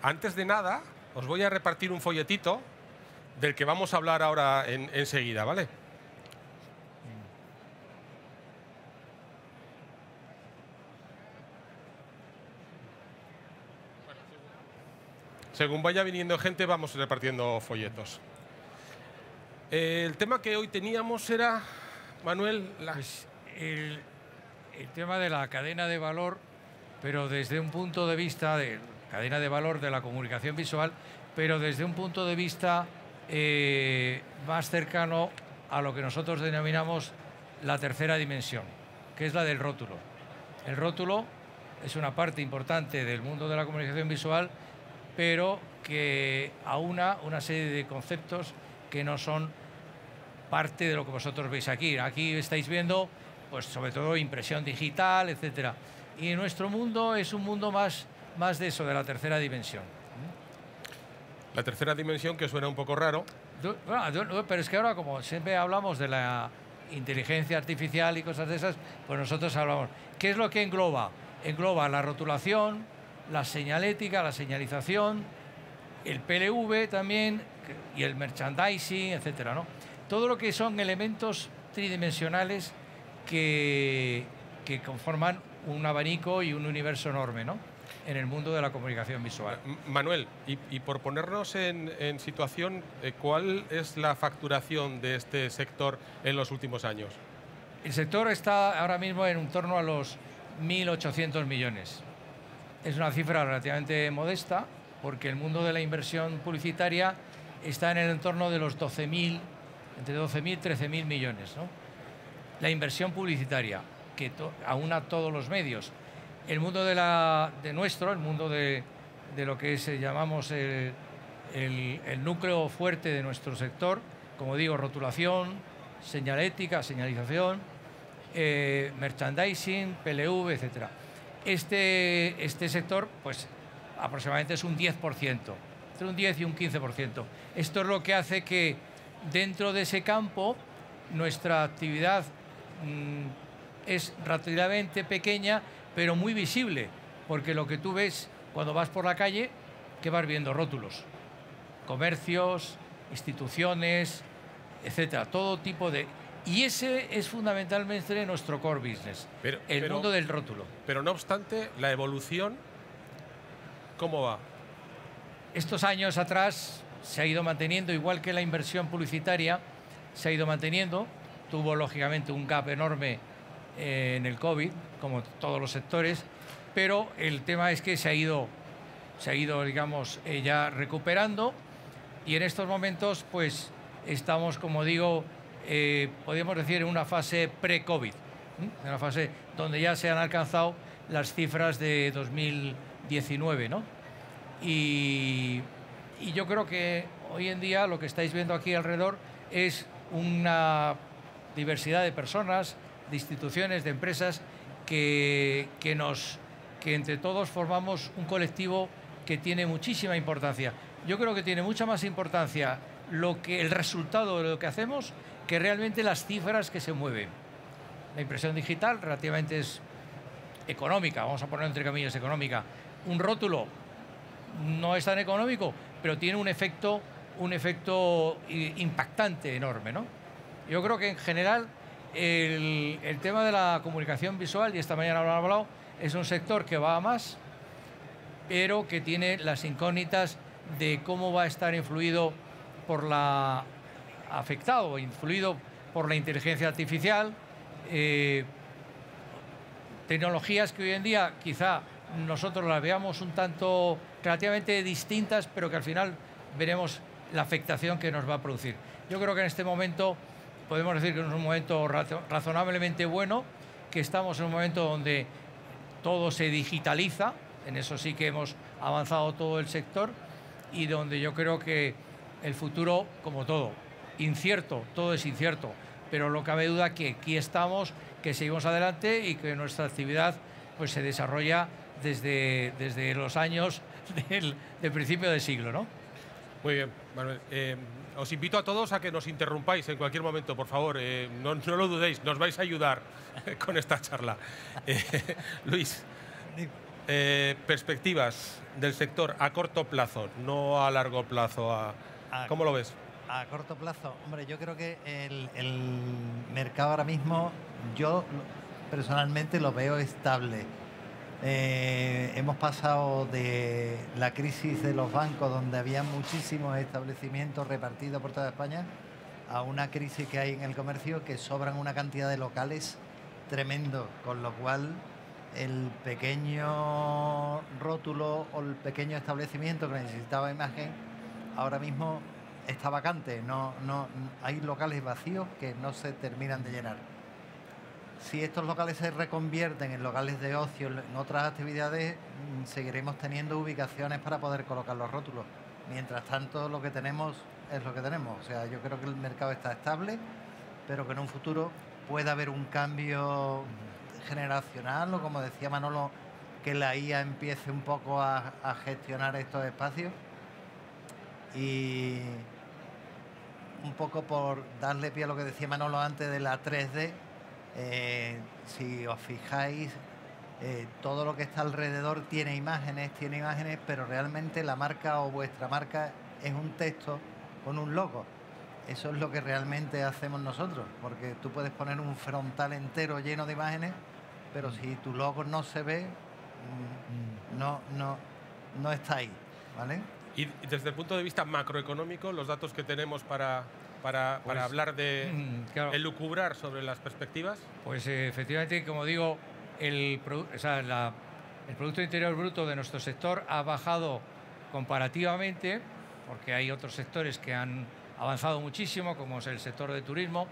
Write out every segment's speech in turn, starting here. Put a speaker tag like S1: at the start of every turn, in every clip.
S1: Antes de nada, os voy a repartir un folletito del que vamos a hablar ahora enseguida, ¿vale? Según vaya viniendo gente, vamos repartiendo folletos. El tema que hoy teníamos era, Manuel,
S2: Pues el tema de la cadena de valor, pero desde un punto de vista de cadena de valor de la comunicación visual, pero desde un punto de vista más cercano a lo que nosotros denominamos la tercera dimensión, que es la del rótulo. El rótulo es una parte importante del mundo de la comunicación visual, pero que aúna una serie de conceptos que no son parte de lo que vosotros veis aquí. Aquí estáis viendo, pues sobre todo impresión digital, etcétera. Y nuestro mundo es un mundo más de eso, de la tercera dimensión.
S1: La tercera dimensión, que suena un poco raro.
S2: Pero es que ahora, como siempre hablamos de la inteligencia artificial y cosas de esas, pues nosotros hablamos. ¿Qué es lo que engloba? Engloba la rotulación, la señalética, la señalización, el PLV también, y el merchandising, etcétera, ¿no? Todo lo que son elementos tridimensionales que conforman un abanico y un universo enorme, ¿no?, en el mundo de la comunicación visual.
S1: Manuel, y por ponernos en situación, ¿cuál es la facturación de este sector en los últimos años?
S2: El sector está ahora mismo en torno a los 1.800 millones. Es una cifra relativamente modesta, porque el mundo de la inversión publicitaria está en el entorno de los 12.000, entre 12.000 y 13.000 millones, ¿no? La inversión publicitaria, que aúna todos los medios. El mundo el mundo de lo que llamamos el núcleo fuerte de nuestro sector, como digo, rotulación, señalética, señalización, merchandising, PLV, etcétera. Este sector, pues, aproximadamente es un 10%, entre un 10 y un 15%. Esto es lo que hace que dentro de ese campo nuestra actividad es relativamente pequeña, pero muy visible, porque lo que tú ves cuando vas por la calle, que vas viendo rótulos, comercios, instituciones, etcétera, todo tipo de... Y ese es fundamentalmente nuestro core business, el mundo del rótulo.
S1: Pero no obstante, la evolución, ¿cómo va?
S2: Estos años atrás se ha ido manteniendo, igual que la inversión publicitaria se ha ido manteniendo. Tuvo lógicamente un gap enorme en el COVID, como todos los sectores, pero el tema es que se ha ido digamos, ya recuperando, y en estos momentos pues estamos, como digo, podríamos decir en una fase pre-COVID, en una fase donde ya se han alcanzado las cifras de 2019, ¿no? Y yo creo que hoy en día lo que estáis viendo aquí alrededor es una diversidad de personas, de instituciones, de empresas que entre todos formamos un colectivo que tiene muchísima importancia. Yo creo que tiene mucha más importancia el resultado de lo que hacemos que realmente las cifras que se mueven. La impresión digital relativamente es económica, vamos a poner entre comillas económica. Un rótulo no es tan económico, pero tiene un efecto impactante enorme, ¿no? Yo creo que en general el tema de la comunicación visual, y esta mañana lo han hablado, es un sector que va a más, pero que tiene las incógnitas de cómo va a estar influido por la inteligencia artificial, tecnologías que hoy en día quizá nosotros las veamos un tanto relativamente distintas, pero que al final veremos la afectación que nos va a producir. Yo creo que en este momento podemos decir que es un momento razonablemente bueno, que estamos en un momento donde todo se digitaliza, en eso sí que hemos avanzado todo el sector, y donde yo creo que el futuro, como todo, incierto, todo es incierto, pero no cabe duda que aquí estamos, que seguimos adelante y que nuestra actividad pues se desarrolla desde los años del principio del siglo, ¿no?
S1: Muy bien, Manuel. Os invito a todos a que nos interrumpáis en cualquier momento, por favor. No lo dudéis, nos vais a ayudar con esta charla. Luis. Perspectivas del sector a corto plazo, no a largo plazo. ¿Cómo lo ves?
S3: A corto plazo, hombre, yo creo que el mercado ahora mismo, yo personalmente lo veo estable. Hemos pasado de la crisis de los bancos, donde había muchísimos establecimientos repartidos por toda España, a una crisis que hay en el comercio, que sobran una cantidad de locales tremendo, con lo cual el pequeño rótulo o el pequeño establecimiento que necesitaba imagen ahora mismo está vacante. No, hay locales vacíos que no se terminan de llenar. Si estos locales se reconvierten en locales de ocio, en otras actividades, seguiremos teniendo ubicaciones para poder colocar los rótulos. Mientras tanto, lo que tenemos es lo que tenemos. O sea, yo creo que el mercado está estable, pero que en un futuro pueda haber un cambio generacional, o como decía Manolo, que la IA empiece un poco a gestionar estos espacios. Y un poco por darle pie a lo que decía Manolo antes de la 3D, si os fijáis, todo lo que está alrededor tiene imágenes, pero realmente la marca o vuestra marca es un texto con un logo. Eso es lo que realmente hacemos nosotros, porque tú puedes poner un frontal entero lleno de imágenes, pero si tu logo no se ve, no está ahí, ¿vale?
S1: Y desde el punto de vista macroeconómico, los datos que tenemos para hablar de
S2: claro,
S1: elucubrar sobre las perspectivas.
S2: Pues efectivamente, como digo, el Producto Interior Bruto de nuestro sector ha bajado comparativamente, porque hay otros sectores que han avanzado muchísimo, como es el sector de turismo,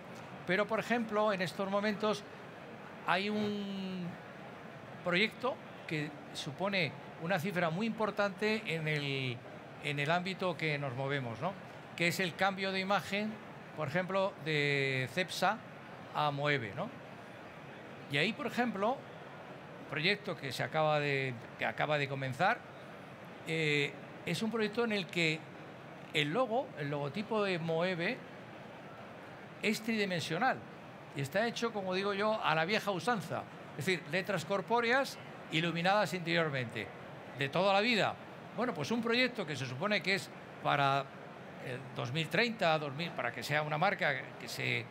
S2: pero por ejemplo, en estos momentos hay un proyecto que supone una cifra muy importante en el ámbito que nos movemos, ¿no? Que es el cambio de imagen, por ejemplo, de Cepsa a Moeve, ¿no? Y ahí, por ejemplo, un proyecto que acaba de comenzar, es un proyecto en el que el logotipo de Moeve es tridimensional y está hecho, como digo yo, a la vieja usanza, es decir, letras corpóreas iluminadas interiormente, de toda la vida. Bueno, pues un proyecto que se supone que es para el 2030, para que sea una marca que se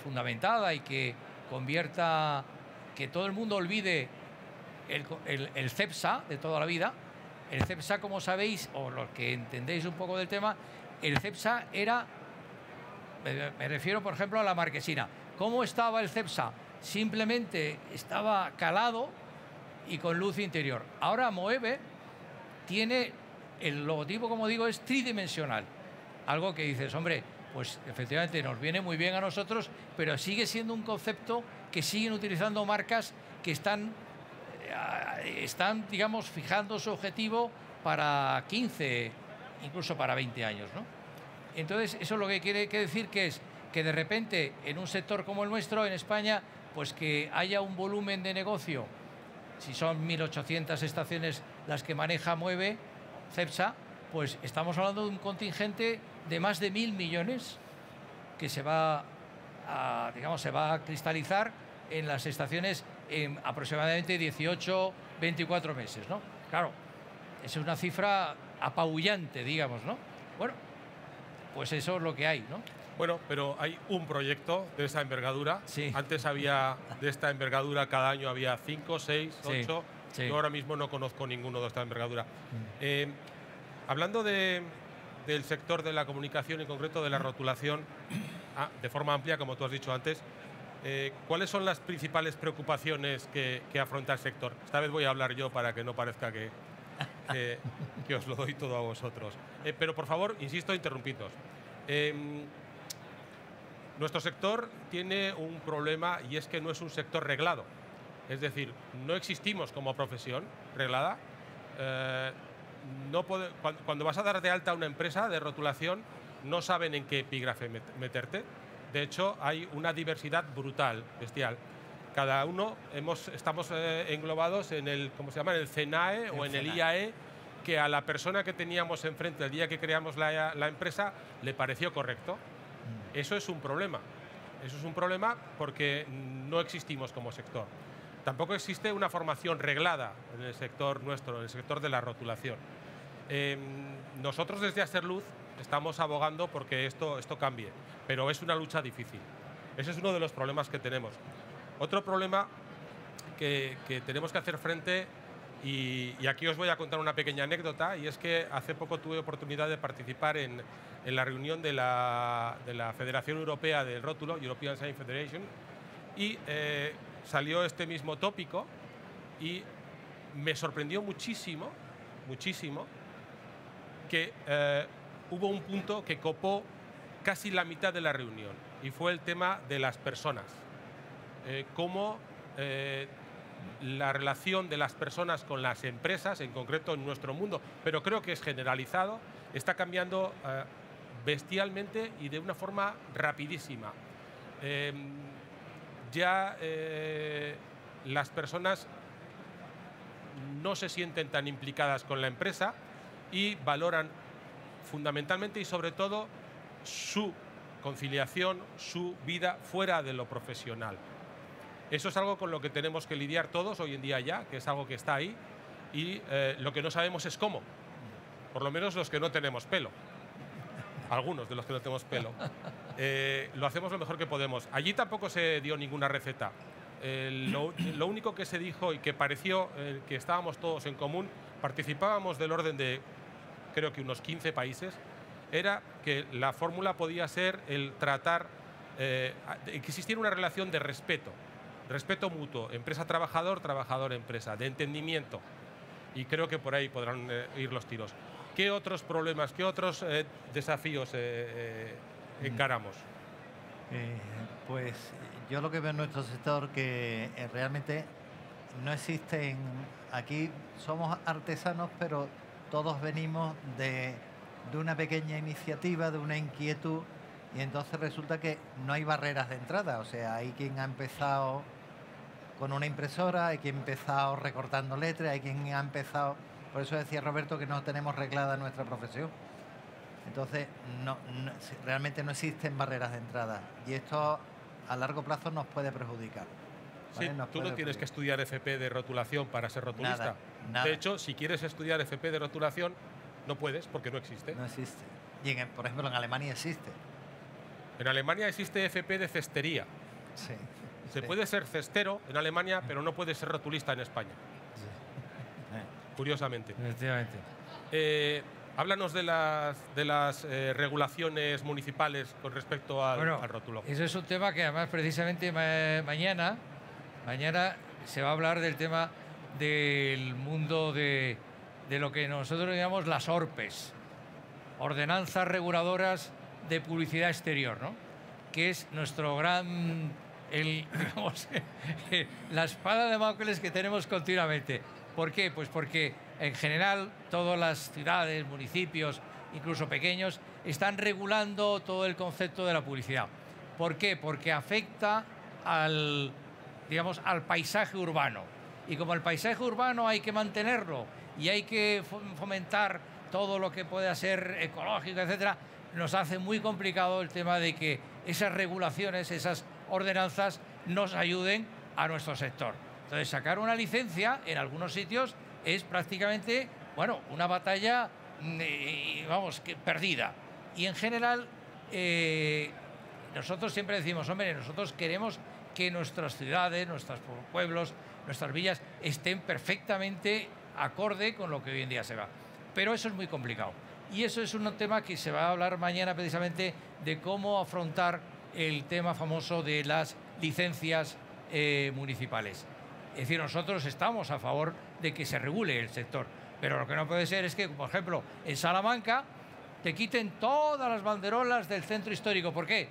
S2: fundamentada y que convierta, que todo el mundo olvide el Cepsa de toda la vida. El Cepsa, como sabéis, o los que entendéis un poco del tema, el Cepsa era, me refiero por ejemplo a la Marquesina. ¿Cómo estaba el Cepsa? Simplemente estaba calado y con luz interior. Ahora Moeve tiene el logotipo, como digo, es tridimensional. Algo que dices, hombre, pues efectivamente nos viene muy bien a nosotros, pero sigue siendo un concepto que siguen utilizando marcas que están, digamos, fijando su objetivo para 15, incluso para 20 años, ¿no? Entonces, eso es lo que quiere decir, que es que de repente en un sector como el nuestro, en España, pues que haya un volumen de negocio, si son 1.800 estaciones las que maneja Moeve, Cepsa, pues estamos hablando de un contingente de más de 1.000 millones que se va a cristalizar en las estaciones en aproximadamente 18, 24 meses, ¿no? Claro, es una cifra apabullante, digamos, ¿no? Bueno, pues eso es lo que hay, ¿no?
S1: Bueno, pero hay un proyecto de esa envergadura.
S2: Sí.
S1: Antes había de esta envergadura, cada año había 5, 6, 8.
S2: Sí.
S1: Yo ahora mismo no conozco ninguno de esta envergadura. Hablando del sector de la comunicación, en concreto de la rotulación, de forma amplia, como tú has dicho antes, ¿cuáles son las principales preocupaciones que afronta el sector? Esta vez voy a hablar yo para que no parezca que os lo doy todo a vosotros. Pero por favor, insisto, interrumpidnos. Nuestro sector tiene un problema, y es que no es un sector reglado. Es decir, no existimos como profesión reglada. Cuando vas a dar de alta a una empresa de rotulación, no saben en qué epígrafe meterte. De hecho, hay una diversidad brutal, bestial. Cada uno estamos englobados en el, ¿cómo se llama?, en el CENAE o en el IAE, que a la persona que teníamos enfrente el día que creamos la empresa le pareció correcto. Eso es un problema. Eso es un problema porque no existimos como sector. tampoco existe una formación reglada en el sector nuestro, en el sector de la rotulación. Nosotros desde Aserluz estamos abogando porque esto cambie, pero es una lucha difícil. Ese es uno de los problemas que tenemos. Otro problema que tenemos que hacer frente, y aquí os voy a contar una pequeña anécdota, y es que hace poco tuve oportunidad de participar en la reunión de la Federación Europea del Rótulo, European Sign Federation, y salió este mismo tópico y me sorprendió muchísimo, muchísimo, que hubo un punto que copó casi la mitad de la reunión, y fue el tema de las personas. Cómo la relación de las personas con las empresas, en concreto en nuestro mundo, pero creo que es generalizado, está cambiando bestialmente y de una forma rapidísima. Ya las personas no se sienten tan implicadas con la empresa y valoran fundamentalmente y sobre todo su conciliación, su vida fuera de lo profesional. Eso es algo con lo que tenemos que lidiar todos hoy en día ya, que es algo que está ahí, y lo que no sabemos es cómo. Por lo menos los que no tenemos pelo. Algunos de los que no tenemos pelo. Lo hacemos lo mejor que podemos. Allí tampoco se dio ninguna receta. Lo único que se dijo y que pareció que estábamos todos en común, participábamos del orden de, creo que unos 15 países, era que la fórmula podía ser el tratar, que existiera una relación de respeto mutuo, empresa-trabajador, trabajador-empresa, de entendimiento. Y creo que por ahí podrán ir los tiros. ¿Qué otros problemas, qué otros desafíos encaramos?
S3: Pues yo lo que veo en nuestro sector que realmente no existen, aquí somos artesanos, pero todos venimos de una pequeña iniciativa, de una inquietud, y entonces resulta que no hay barreras de entrada. O sea, hay quien ha empezado con una impresora, hay quien ha empezado recortando letras, hay quien ha empezado... Por eso decía Roberto que no tenemos reglada nuestra profesión. Entonces, realmente no existen barreras de entrada, y esto a largo plazo nos puede perjudicar. ¿Vale?
S1: Sí, tú no tienes que estudiar FP de rotulación para ser rotulista.
S3: Nada.
S1: De hecho, si quieres estudiar FP de rotulación, no puedes porque no existe.
S3: No existe. Y, por ejemplo, en Alemania existe.
S1: En Alemania existe FP de cestería.
S3: Sí.
S1: Se puede ser cestero en Alemania, pero no puede ser rotulista en España.
S3: Sí.
S1: Curiosamente.
S2: Efectivamente.
S1: Háblanos de las regulaciones municipales con respecto al rótulo.
S2: Eso es un tema que además precisamente mañana se va a hablar del tema del mundo de lo que nosotros llamamos las ORPEs, Ordenanzas Reguladoras de Publicidad Exterior, ¿no? Que es nuestro gran, digamos, la espada de Damocles que tenemos continuamente. ¿Por qué? Pues porque en general todas las ciudades, municipios, incluso pequeños, están regulando todo el concepto de la publicidad. ¿Por qué? Porque afecta al paisaje urbano. Y como el paisaje urbano hay que mantenerlo y hay que fomentar todo lo que pueda ser ecológico, etcétera, nos hace muy complicado el tema de que esas regulaciones, esas ordenanzas nos ayuden a nuestro sector. Entonces, sacar una licencia en algunos sitios es prácticamente, una batalla, perdida. Y en general, nosotros siempre decimos, hombre, nosotros queremos que nuestras ciudades, nuestros pueblos, nuestras villas estén perfectamente acorde con lo que hoy en día se va. Pero eso es muy complicado. Y eso es un tema que se va a hablar mañana precisamente de cómo afrontar el tema famoso de las licencias municipales. Es decir, nosotros estamos a favor de que se regule el sector, pero lo que no puede ser es que, por ejemplo, en Salamanca te quiten todas las banderolas del centro histórico. ¿Por qué?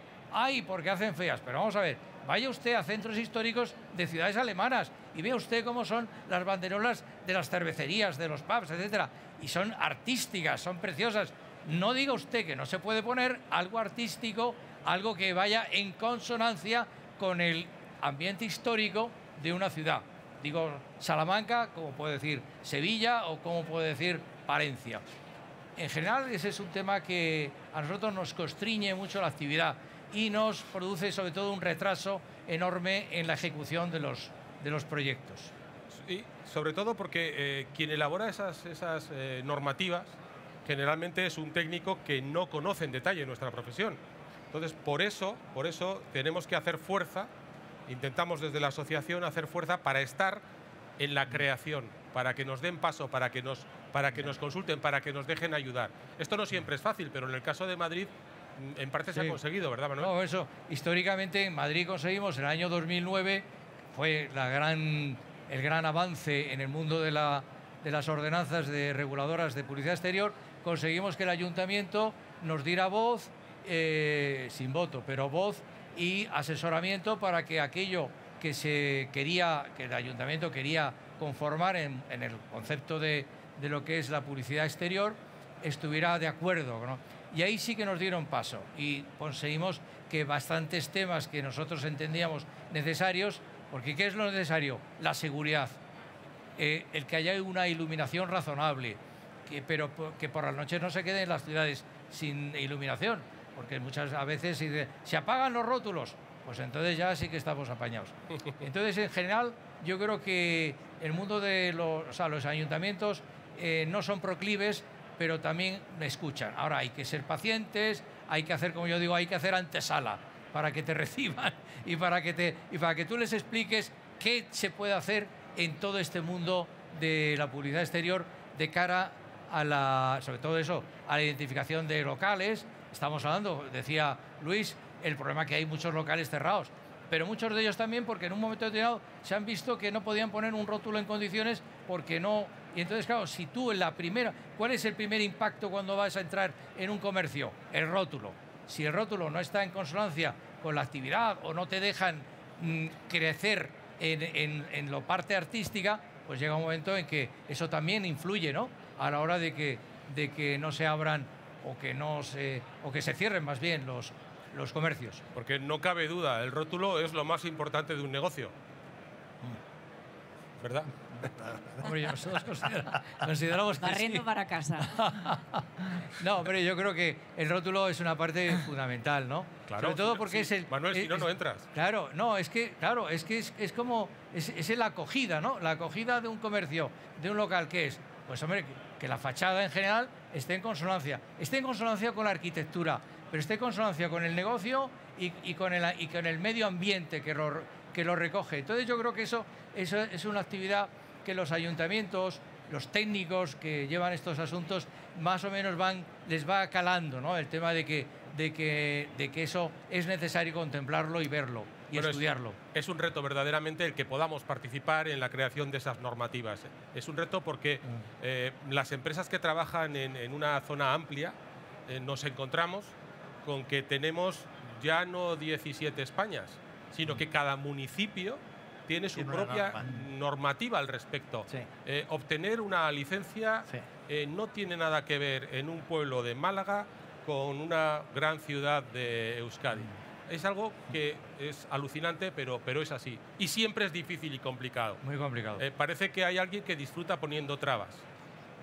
S2: Porque hacen feas. Pero vamos a ver, vaya usted a centros históricos de ciudades alemanas y vea usted cómo son las banderolas de las cervecerías, de los pubs, etcétera. Y son artísticas, son preciosas. No diga usted que no se puede poner algo artístico, algo que vaya en consonancia con el ambiente histórico de una ciudad. Digo Salamanca, como puede decir Sevilla o como puede decir Palencia. En general, ese es un tema que a nosotros nos constriñe mucho la actividad y nos produce sobre todo un retraso enorme en la ejecución de los de los proyectos.
S1: Y sobre todo porque quien elabora esas normativas generalmente es un técnico que no conoce en detalle nuestra profesión. Entonces, por eso tenemos que hacer fuerza, intentamos desde la asociación hacer fuerza para estar en la creación, para que nos den paso, para que nos consulten, para que nos dejen ayudar. Esto no siempre es fácil, pero en el caso de Madrid, en parte se ha conseguido, ¿verdad, Manuel?
S2: No, eso, históricamente en Madrid conseguimos en el año 2009, fue el gran avance en el mundo de las ordenanzas reguladoras de publicidad exterior, conseguimos que el ayuntamiento nos diera voz, sin voto, pero voz y asesoramiento para que aquello que el ayuntamiento quería conformar en el concepto de lo que es la publicidad exterior, estuviera de acuerdo, ¿no? Y ahí sí que nos dieron paso y conseguimos que bastantes temas que nosotros entendíamos necesarios, porque ¿qué es lo necesario? La seguridad, el que haya una iluminación razonable, pero que por las noches no se queden las ciudades sin iluminación, porque muchas veces se apagan los rótulos, pues entonces ya sí que estamos apañados. Entonces, en general, yo creo que el mundo de los ayuntamientos no son proclives, pero también me escuchan. Ahora hay que ser pacientes, hay que hacer, como yo digo, hay que hacer antesala para que te reciban y para que tú les expliques qué se puede hacer en todo este mundo de la publicidad exterior de cara a sobre todo eso, a la identificación de locales. Estamos hablando, decía Luis, el problema que hay muchos locales cerrados, pero muchos de ellos también porque en un momento determinado se han visto que no podían poner un rótulo en condiciones porque no. Y entonces, claro, si tú en la primera... ¿Cuál es el primer impacto cuando vas a entrar en un comercio? El rótulo. Si el rótulo no está en consonancia con la actividad o no te dejan crecer en la parte artística, pues llega un momento en que eso también influye, ¿no? A la hora de que no se abran o que se cierren más bien los comercios.
S1: Porque no cabe duda, el rótulo es lo más importante de un negocio. ¿Verdad?
S2: Hombre, nosotros consideramos que
S4: barriendo
S2: sí.
S4: para casa.
S2: No, hombre, yo creo que el rótulo es una parte fundamental, ¿no?
S1: Claro,
S2: sobre todo porque es el...
S1: Manuel, si no, no entras.
S2: Claro, no, es como... Es la acogida, ¿no? La acogida de un comercio, de un local, ¿qué es? Pues, hombre, que la fachada en general esté en consonancia. Esté en consonancia con la arquitectura, pero esté en consonancia con el negocio y con el medio ambiente que lo recoge. Entonces yo creo que eso es una actividad que los ayuntamientos, los técnicos que llevan estos asuntos, más o menos les va calando, ¿no? El tema de que eso es necesario contemplarlo y verlo y estudiarlo.
S1: Es un reto verdaderamente el que podamos participar en la creación de esas normativas. Es un reto porque las empresas que trabajan en una zona amplia nos encontramos con que tenemos ya no 17 Españas, sino que cada municipio tiene su propia normativa al respecto.
S3: Sí.
S1: Obtener una licencia no tiene nada que ver en un pueblo de Málaga con una gran ciudad de Euskadi. Es algo que es alucinante, pero es así. Y siempre es difícil y complicado.
S2: Muy complicado.
S1: Parece que hay alguien que disfruta poniendo trabas.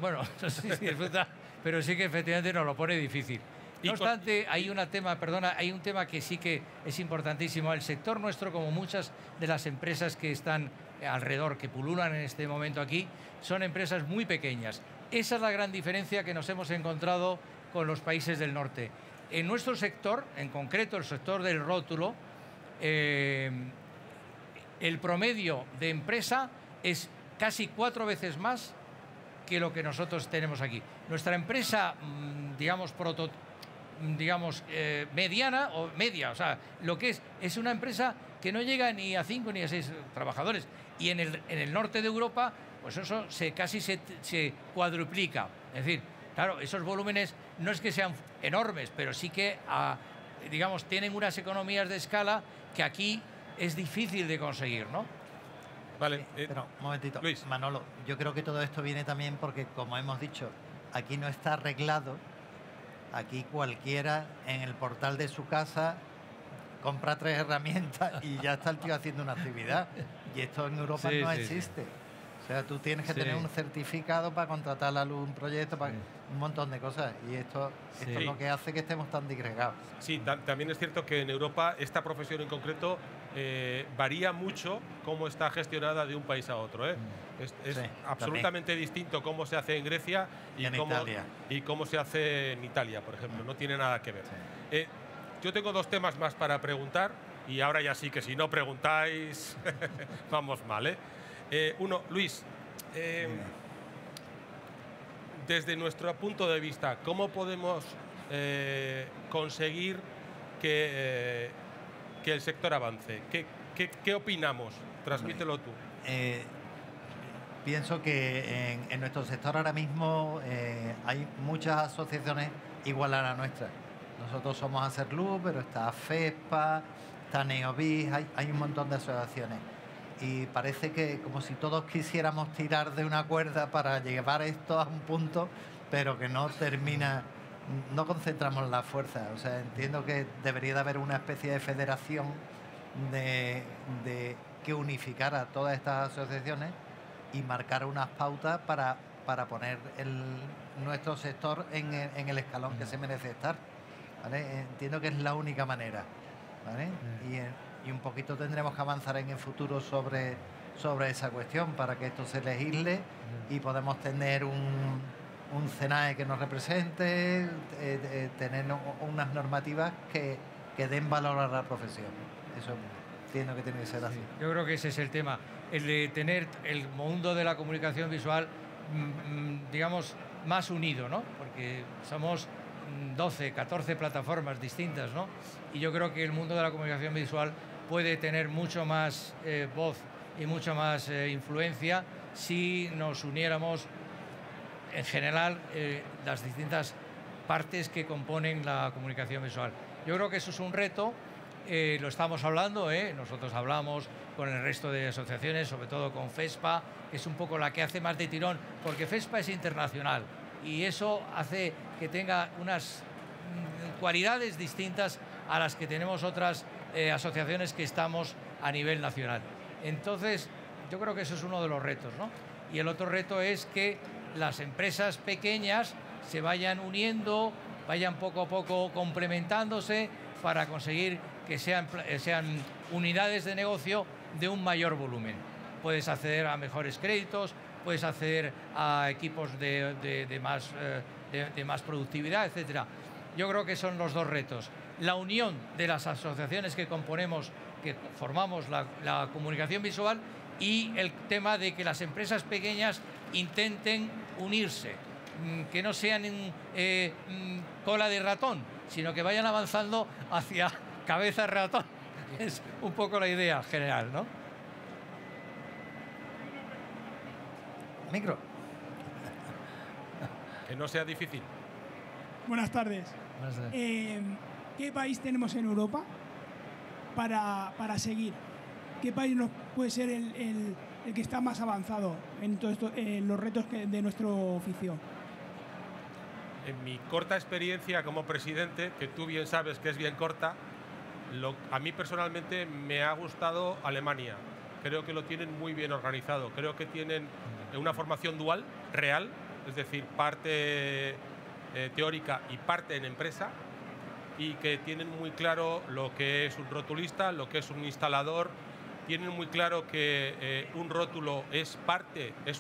S2: Bueno, sí disfruta, pero sí que efectivamente nos lo pone difícil. No obstante, hay un tema que sí que es importantísimo. El sector nuestro, como muchas de las empresas que están alrededor, que pululan en este momento aquí, son empresas muy pequeñas. Esa es la gran diferencia que nos hemos encontrado con los países del norte. En nuestro sector, en concreto el sector del rótulo, el promedio de empresa es casi 4 veces más que lo que nosotros tenemos aquí. Nuestra empresa, mediana o media, o sea, lo que es una empresa que no llega ni a 5 ni a 6 trabajadores. Y en el norte de Europa, pues eso casi se cuadruplica. Es decir, claro, esos volúmenes no es que sean enormes, pero sí que, tienen unas economías de escala que aquí es difícil de conseguir, ¿no?
S1: Vale.
S3: Pero, un momentito,
S1: Luis.
S3: Manolo, yo creo que todo esto viene también porque, como hemos dicho, aquí no está arreglado. Aquí cualquiera en el portal de su casa compra 3 herramientas y ya está el tío haciendo una actividad. Y esto en Europa no existe. O sea, tú tienes que tener un certificado para contratar la luz, un proyecto, para un montón de cosas. Y esto es lo que hace que estemos tan disgregados.
S1: Sí, también es cierto que en Europa esta profesión en concreto varía mucho cómo está gestionada de un país a otro. Es absolutamente distinto cómo se hace en Grecia y cómo se hace en Italia, por ejemplo. No tiene nada que ver. Yo tengo 2 temas más para preguntar y ahora ya sí que si no preguntáis vamos mal. Uno, Luis, desde nuestro punto de vista, ¿cómo podemos conseguir que el sector avance? ¿Qué opinamos? Transmítelo tú.
S3: Pienso que en nuestro sector ahora mismo hay muchas asociaciones igual a la nuestra. Nosotros somos Acerluz, pero está FESPA, está Neobis, hay un montón de asociaciones. Y parece que como si todos quisiéramos tirar de una cuerda para llevar esto a un punto, pero que no termina, no concentramos la fuerza. O sea, entiendo que debería de haber una especie de federación que unificara todas estas asociaciones y marcar unas pautas para poner nuestro sector en el escalón que se merece estar, ¿vale? Entiendo que es la única manera, ¿vale? Y un poquito tendremos que avanzar en el futuro sobre esa cuestión para que esto se legisle y podamos tener un CENAE que nos represente, tener unas normativas que den valor a la profesión. Eso entiendo que tiene que ser así.
S2: Yo creo que ese es el tema, el de tener el mundo de la comunicación visual, digamos, más unido, ¿no? Porque somos 12, 14 plataformas distintas, ¿no? Y yo creo que el mundo de la comunicación visual puede tener mucho más voz y mucha más influencia si nos uniéramos en general las distintas partes que componen la comunicación visual. Yo creo que eso es un reto, lo estamos hablando, nosotros hablamos con el resto de asociaciones, sobre todo con FESPA, que es un poco la que hace más de tirón, porque FESPA es internacional y eso hace que tenga unas cualidades distintas a las que tenemos otras asociaciones que estamos a nivel nacional. Entonces, yo creo que eso es uno de los retos, ¿no? Y el otro reto es que las empresas pequeñas se vayan uniendo, vayan poco a poco complementándose para conseguir que sean unidades de negocio de un mayor volumen. Puedes acceder a mejores créditos, puedes acceder a equipos de más productividad, etcétera. Yo creo que son los 2 retos. La unión de las asociaciones que formamos la comunicación visual y el tema de que las empresas pequeñas intenten unirse, que no sean cola de ratón, sino que vayan avanzando hacia cabeza de ratón. Es un poco la idea general, ¿no?
S3: Micro.
S1: Que no sea difícil.
S4: Buenas tardes. ¿Qué país tenemos en Europa para seguir? ¿Qué país puede ser el que está más avanzado en todo esto, los retos de nuestro oficio?
S1: En mi corta experiencia como presidente, que tú bien sabes que es bien corta, a mí personalmente me ha gustado Alemania. Creo que lo tienen muy bien organizado. Creo que tienen una formación dual, real, es decir, parte teórica y parte en empresa, y que tienen muy claro lo que es un rotulista, lo que es un instalador. Tienen muy claro que un rótulo es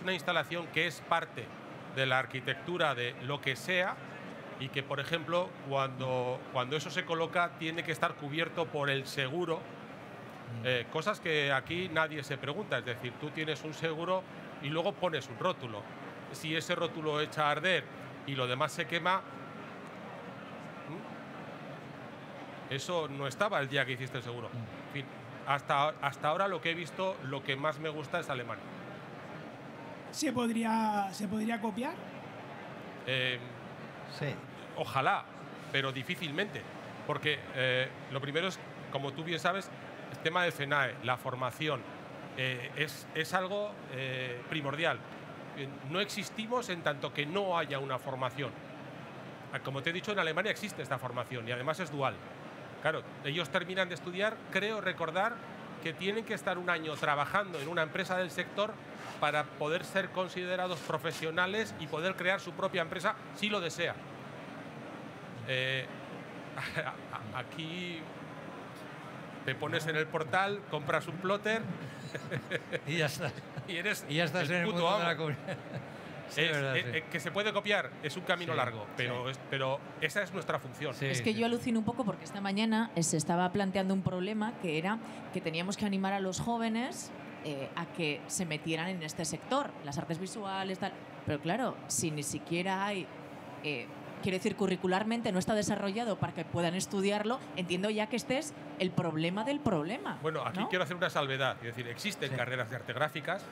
S1: una instalación que es parte de la arquitectura de lo que sea, y que, por ejemplo, cuando eso se coloca tiene que estar cubierto por el seguro, cosas que aquí nadie se pregunta. Es decir, tú tienes un seguro y luego pones un rótulo. Si ese rótulo echa a arder y lo demás se quema, eso no estaba el día que hiciste el seguro. En fin, hasta ahora lo que he visto, lo que más me gusta es Alemania.
S4: ¿Se podría copiar?
S3: Sí.
S1: Ojalá, pero difícilmente. Porque lo primero es, como tú bien sabes, el tema del CENAE, la formación, es algo primordial. No existimos en tanto que no haya una formación. Como te he dicho, en Alemania existe esta formación y además es dual. Claro, ellos terminan de estudiar, creo recordar que tienen que estar un año trabajando en una empresa del sector para poder ser considerados profesionales y poder crear su propia empresa si lo desea. Aquí te pones en el portal, compras un plotter
S2: y ya está.
S1: Y eres
S2: y ya estás en el
S1: puto
S2: mundo
S1: amo.
S2: de la comunidad. Sí,
S1: que se puede copiar, es un camino
S2: Sí,
S1: largo, pero,
S2: sí.
S1: pero esa es nuestra función.
S2: Sí,
S5: Es que
S2: sí.
S5: yo alucino un poco porque esta mañana se estaba planteando un problema que era que teníamos que animar a los jóvenes a que se metieran en este sector, las artes visuales, tal. Pero claro, si ni siquiera hay, quiero decir, curricularmente no está desarrollado para que puedan estudiarlo, entiendo ya que este es el problema del problema.
S1: Bueno, aquí
S5: ¿no?
S1: quiero hacer una salvedad, es decir, existen
S2: Sí.
S1: carreras de arte gráficas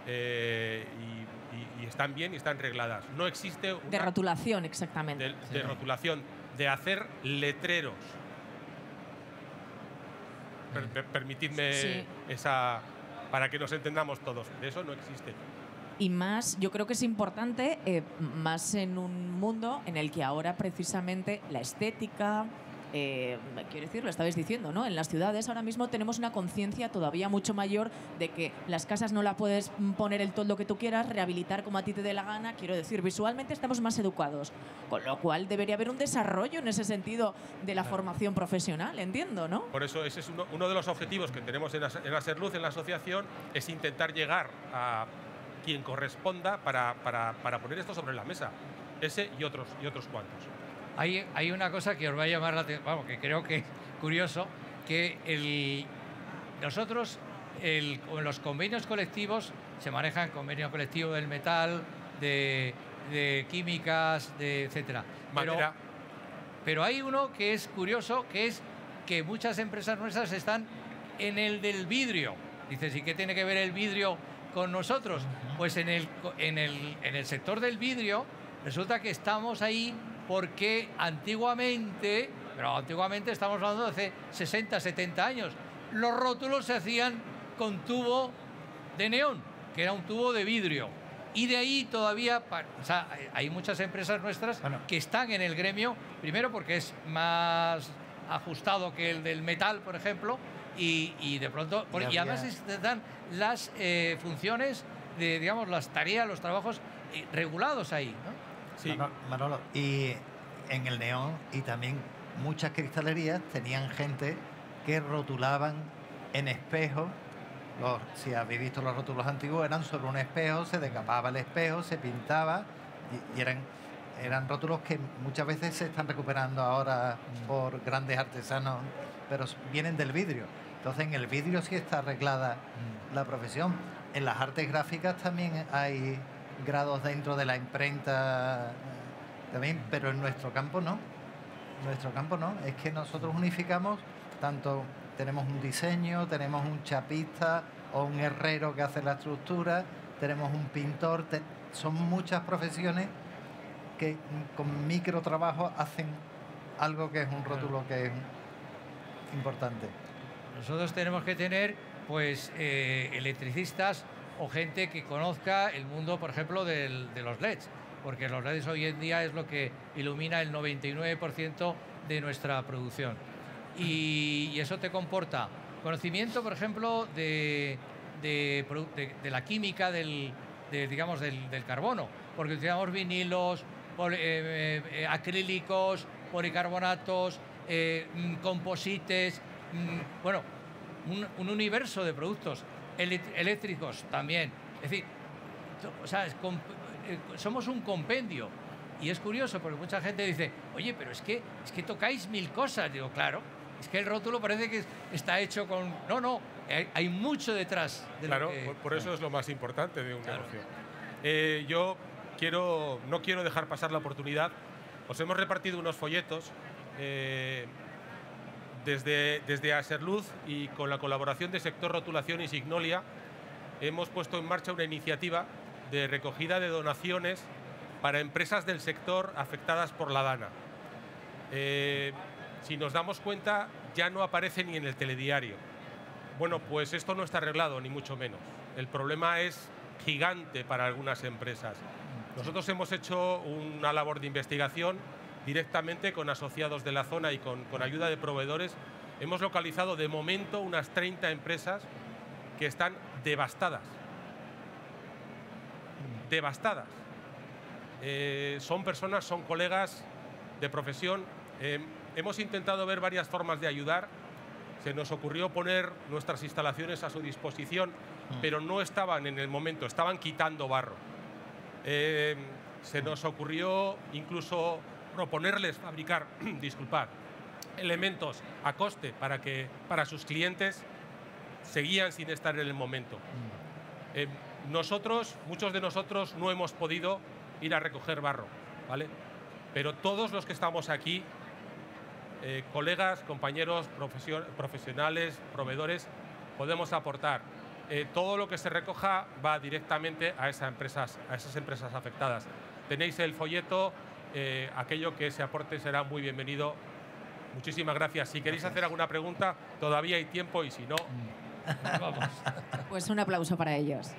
S1: y están bien y están regladas. No existe una
S5: De rotulación, exactamente.
S1: de rotulación, de hacer letreros. Permitidme
S5: Sí.
S1: esa, para que nos entendamos todos. De eso no existe.
S5: Y más, yo creo que es importante, más en un mundo en el que ahora precisamente la estética, quiero decir, lo estabais diciendo, ¿no? En las ciudades ahora mismo tenemos una conciencia todavía mucho mayor de que las casas no la puedes poner el toldo que tú quieras, rehabilitar como a ti te dé la gana. Quiero decir, visualmente estamos más educados, con lo cual debería haber un desarrollo en ese sentido de la formación profesional, entiendo, ¿no?
S1: Por eso ese es uno de los objetivos que tenemos en Aserluz, en la asociación, es intentar llegar a quien corresponda para poner esto sobre la mesa. Ese y otros cuantos.
S2: Hay una cosa que os va a llamar la atención, vamos, que creo que es curioso, que nosotros en los convenios colectivos se manejan convenio colectivo del metal, de químicas, etcétera.
S1: Madera.
S2: Pero hay uno que es curioso, que es que muchas empresas nuestras están en el del vidrio. Dices, ¿y qué tiene que ver el vidrio con nosotros? Pues en el sector del vidrio resulta que estamos ahí porque antiguamente, pero antiguamente estamos hablando de hace 60, 70 años, los rótulos se hacían con tubo de neón, que era un tubo de vidrio. Y de ahí todavía, o sea, hay muchas empresas nuestras que están en el gremio, primero porque es más ajustado que el del metal, por ejemplo, y de pronto, y además están las funciones, digamos, las tareas, los trabajos regulados ahí, ¿no?
S1: Sí.
S3: Manolo, y en el neón y también muchas cristalerías tenían gente que rotulaban en espejo. Si habéis visto los rótulos antiguos, eran sobre un espejo, se decapaba el espejo, se pintaba y eran rótulos que muchas veces se están recuperando ahora por grandes artesanos, pero vienen del vidrio. Entonces en el vidrio sí está arreglada la profesión. En las artes gráficas también hay grados dentro de la imprenta también, pero en nuestro campo no. En nuestro campo no. Es que nosotros unificamos tanto, tenemos un diseño, tenemos un chapista o un herrero que hace la estructura, tenemos un pintor, son muchas profesiones que con micro trabajo hacen algo que es un rótulo que es importante.
S2: Nosotros tenemos que tener pues electricistas o gente que conozca el mundo, por ejemplo, de los LEDs, porque los LEDs hoy en día es lo que ilumina el 99% de nuestra producción. Y eso te comporta conocimiento, por ejemplo, de la química digamos, del carbono, porque utilizamos vinilos, acrílicos, policarbonatos, composites, bueno, un universo de productos eléctricos también. Es decir, o sea, somos un compendio. Y es curioso porque mucha gente dice, oye, pero es que tocáis 1000 cosas. Digo, claro, es que el rótulo parece que está hecho con... No, hay mucho detrás.
S1: Claro, por eso es lo más importante de un negocio. Yo no quiero dejar pasar la oportunidad. Os hemos repartido unos folletos desde Aserluz, y con la colaboración de Sector Rotulación y Signolia hemos puesto en marcha una iniciativa de recogida de donaciones para empresas del sector afectadas por la Dana. Si nos damos cuenta, ya no aparece ni en el telediario. Bueno, pues esto no está arreglado, ni mucho menos. El problema es gigante para algunas empresas. Nosotros hemos hecho una labor de investigación directamente con asociados de la zona y con ayuda de proveedores hemos localizado de momento unas 30 empresas que están devastadas. Devastadas. Son personas, son colegas de profesión. Hemos intentado ver varias formas de ayudar. Se nos ocurrió poner nuestras instalaciones a su disposición, pero no estaban en el momento, estaban quitando barro. Se nos ocurrió incluso proponerles fabricar, disculpad, elementos a coste para sus clientes. Seguían sin estar en el momento. Muchos de nosotros no hemos podido ir a recoger barro, ¿vale? Pero todos los que estamos aquí, colegas, compañeros, profesionales, proveedores, podemos aportar. Todo lo que se recoja va directamente a esas empresas afectadas. Tenéis el folleto, aquello que se aporte será muy bienvenido. Muchísimas gracias. Si queréis hacer alguna pregunta, todavía hay tiempo, y si no, vamos.
S5: Pues un aplauso para ellos.